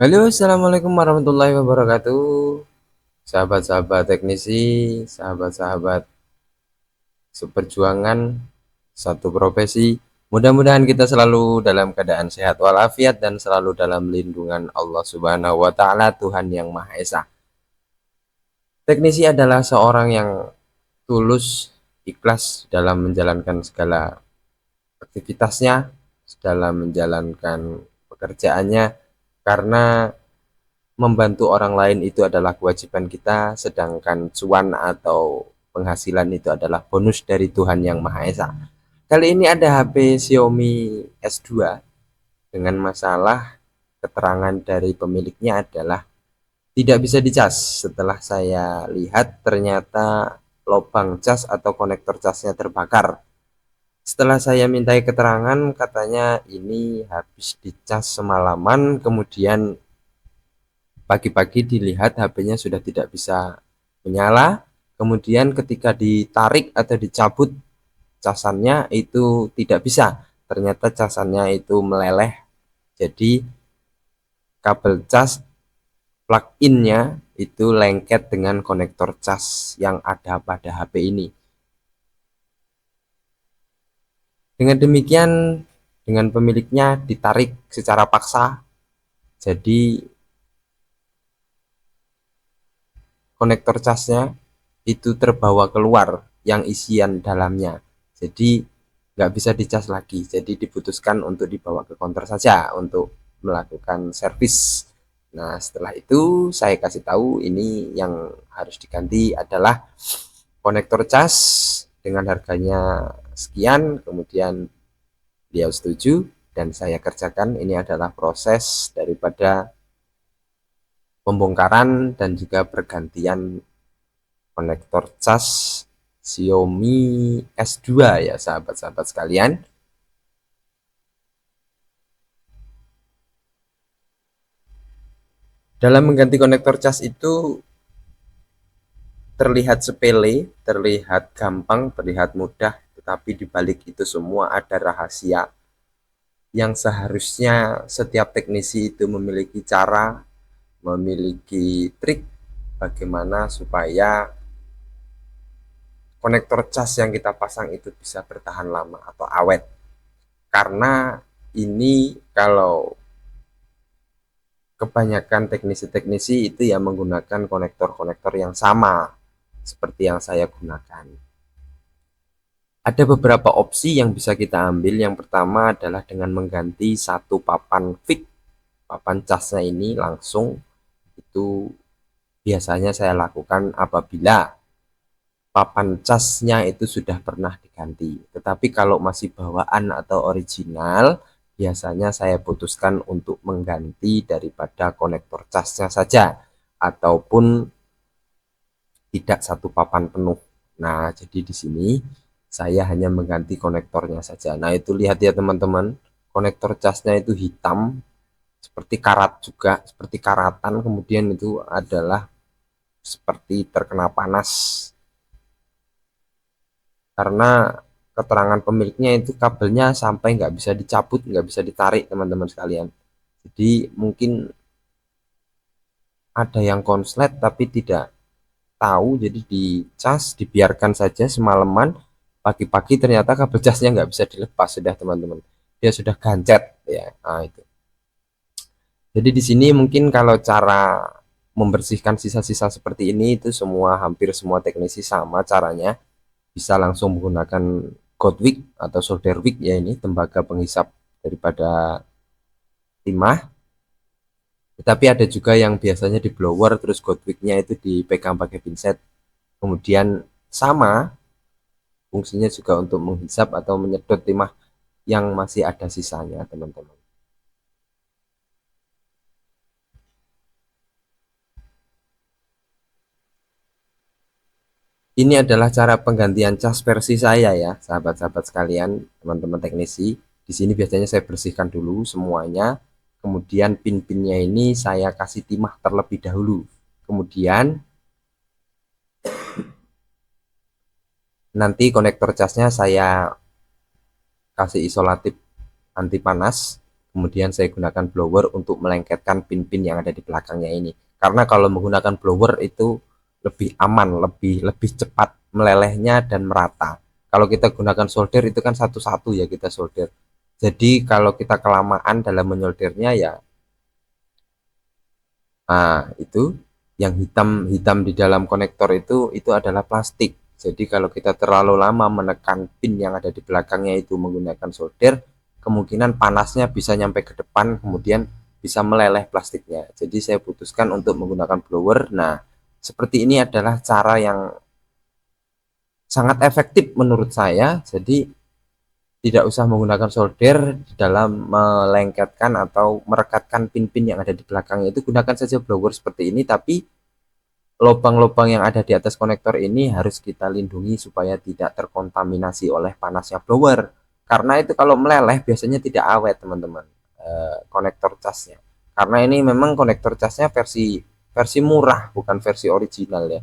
Halo, assalamualaikum warahmatullahi wabarakatuh. Sahabat-sahabat teknisi, sahabat-sahabat seperjuangan, satu profesi. Mudah-mudahan kita selalu dalam keadaan sehat walafiat dan selalu dalam lindungan Allah Subhanahu wa Ta'ala, Tuhan yang Maha Esa. Teknisi adalah seorang yang tulus, ikhlas dalam menjalankan segala aktivitasnya, dalam menjalankan pekerjaannya, karena membantu orang lain itu adalah kewajiban kita, sedangkan cuan atau penghasilan itu adalah bonus dari Tuhan Yang Maha Esa. Kali ini ada HP Xiaomi S2 dengan masalah keterangan dari pemiliknya adalah tidak bisa dicas. Setelah saya lihat ternyata lubang cas atau konektor casnya terbakar. Setelah saya mintai keterangan, katanya ini habis dicas semalaman, kemudian pagi-pagi dilihat HP-nya sudah tidak bisa menyala, kemudian ketika ditarik atau dicabut casannya itu tidak bisa, ternyata casannya itu meleleh, jadi kabel cas plug-in-nya itu lengket dengan konektor cas yang ada pada HP ini. Dengan demikian, dengan pemiliknya ditarik secara paksa, jadi konektor casnya itu terbawa keluar yang isian dalamnya, jadi nggak bisa dicas lagi, jadi diputuskan untuk dibawa ke counter saja untuk melakukan servis. Nah, setelah itu saya kasih tahu ini yang harus diganti adalah konektor cas dengan harganya sekian, kemudian beliau setuju dan saya kerjakan. Ini adalah proses daripada pembongkaran dan juga pergantian konektor cas Xiaomi S2 ya sahabat-sahabat sekalian. Dalam mengganti konektor cas itu terlihat sepele, terlihat gampang, terlihat mudah, tetapi di balik itu semua ada rahasia yang seharusnya setiap teknisi itu memiliki cara, memiliki trik bagaimana supaya konektor cas yang kita pasang itu bisa bertahan lama atau awet. Karena ini kalau kebanyakan teknisi-teknisi itu ya menggunakan konektor-konektor yang sama seperti yang saya gunakan. Ada beberapa opsi yang bisa kita ambil. Yang pertama adalah dengan mengganti satu papan fix, papan casnya ini langsung. Itu biasanya saya lakukan apabila papan casnya itu sudah pernah diganti. Tetapi kalau masih bawaan atau original, biasanya saya putuskan untuk mengganti daripada konektor casnya saja, ataupun tidak satu papan penuh. Nah, jadi di sini saya hanya mengganti konektornya saja. Nah, itu lihat ya teman-teman, konektor casnya itu hitam, seperti karat juga, seperti karatan, kemudian itu adalah seperti terkena panas. Karena keterangan pemiliknya itu kabelnya sampai nggak bisa dicabut, nggak bisa ditarik teman-teman sekalian. Jadi mungkin ada yang konslet tapi tidak tahu, jadi dicas, dibiarkan saja semalaman, pagi-pagi ternyata kabel casnya nggak bisa dilepas sudah teman-teman, dia sudah gancet ya. Nah, itu jadi di sini mungkin kalau cara membersihkan sisa-sisa seperti ini itu semua, hampir semua teknisi sama caranya, bisa langsung menggunakan Godwick atau solder wick ya, ini tembaga penghisap daripada timah. Tetapi ada juga yang biasanya di blower terus Godwicknya itu dipegang pakai pinset, kemudian sama fungsinya juga untuk menghisap atau menyedot timah yang masih ada sisanya teman-teman. Ini adalah cara penggantian cas versi saya ya sahabat-sahabat sekalian, teman-teman teknisi. Di sini biasanya saya bersihkan dulu semuanya, kemudian pin-pinnya ini saya kasih timah terlebih dahulu, kemudian nanti konektor casnya saya kasih isolatif anti panas, kemudian saya gunakan blower untuk melengketkan pin-pin yang ada di belakangnya ini. Karena kalau menggunakan blower itu lebih aman, lebih lebih cepat melelehnya dan merata. Kalau kita gunakan solder itu kan satu-satu ya kita solder. Jadi kalau kita kelamaan dalam menyoldernya ya, nah itu yang hitam-hitam di dalam konektor itu adalah plastik. Jadi kalau kita terlalu lama menekan pin yang ada di belakangnya itu menggunakan solder, kemungkinan panasnya bisa nyampe ke depan, kemudian bisa meleleh plastiknya. Jadi saya putuskan untuk menggunakan blower. Nah, seperti ini adalah cara yang sangat efektif menurut saya. Jadi tidak usah menggunakan solder dalam melengketkan atau merekatkan pin-pin yang ada di belakangnya, itu gunakan saja blower seperti ini, tapi lubang-lubang yang ada di atas konektor ini harus kita lindungi supaya tidak terkontaminasi oleh panasnya blower. Karena itu kalau meleleh biasanya tidak awet teman-teman, konektor casnya. Karena ini memang konektor casnya versi versi murah, bukan versi original ya.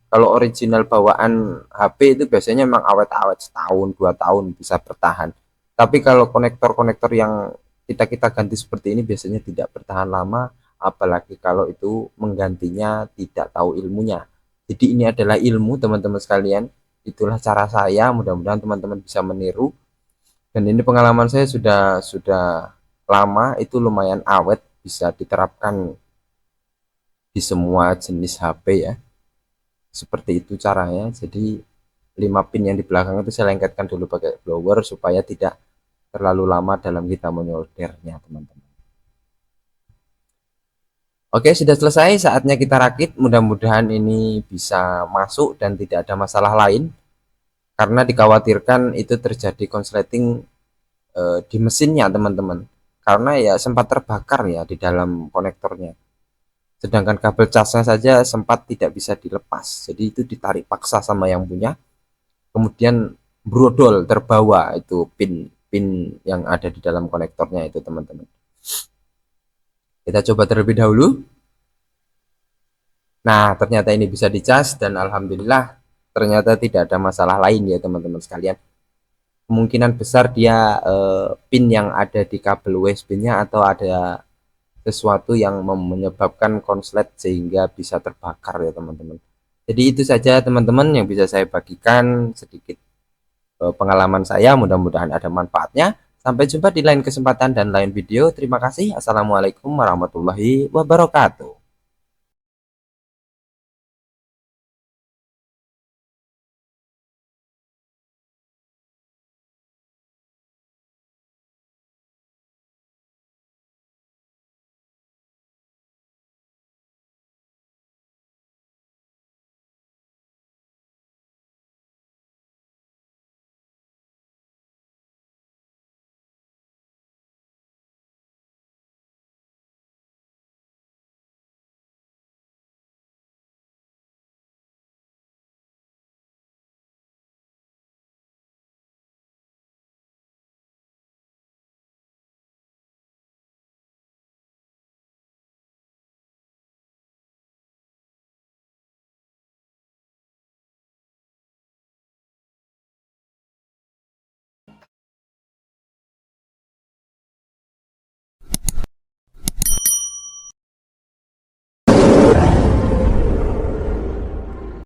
Kalau original bawaan HP itu biasanya memang awet-awet setahun 2 tahun bisa bertahan. Tapi kalau konektor-konektor yang kita ganti seperti ini biasanya tidak bertahan lama, apalagi kalau itu menggantinya tidak tahu ilmunya. Jadi ini adalah ilmu teman-teman sekalian. Itulah cara saya, mudah-mudahan teman-teman bisa meniru. Dan ini pengalaman saya sudah lama, itu lumayan awet, bisa diterapkan di semua jenis HP ya. Seperti itu caranya. Jadi 5 pin yang di belakang itu saya lengketkan dulu pakai blower supaya tidak terlalu lama dalam kita menyoldernya teman-teman. Oke, sudah selesai, saatnya kita rakit. Mudah-mudahan ini bisa masuk dan tidak ada masalah lain, karena dikhawatirkan itu terjadi konsleting di mesinnya teman-teman, karena ya sempat terbakar ya di dalam konektornya. Sedangkan kabel casnya saja sempat tidak bisa dilepas, jadi itu ditarik paksa sama yang punya, kemudian brodol terbawa itu pin-pin yang ada di dalam konektornya itu teman-teman. Kita coba terlebih dahulu. Nah, ternyata ini bisa dicas dan alhamdulillah ternyata tidak ada masalah lain ya teman-teman sekalian. Kemungkinan besar dia pin yang ada di kabel USB-nya atau ada sesuatu yang menyebabkan konslet sehingga bisa terbakar ya teman-teman. Jadi itu saja teman-teman yang bisa saya bagikan sedikit pengalaman saya, mudah-mudahan ada manfaatnya. Sampai jumpa di lain kesempatan dan lain video. Terima kasih. Assalamualaikum warahmatullahi wabarakatuh.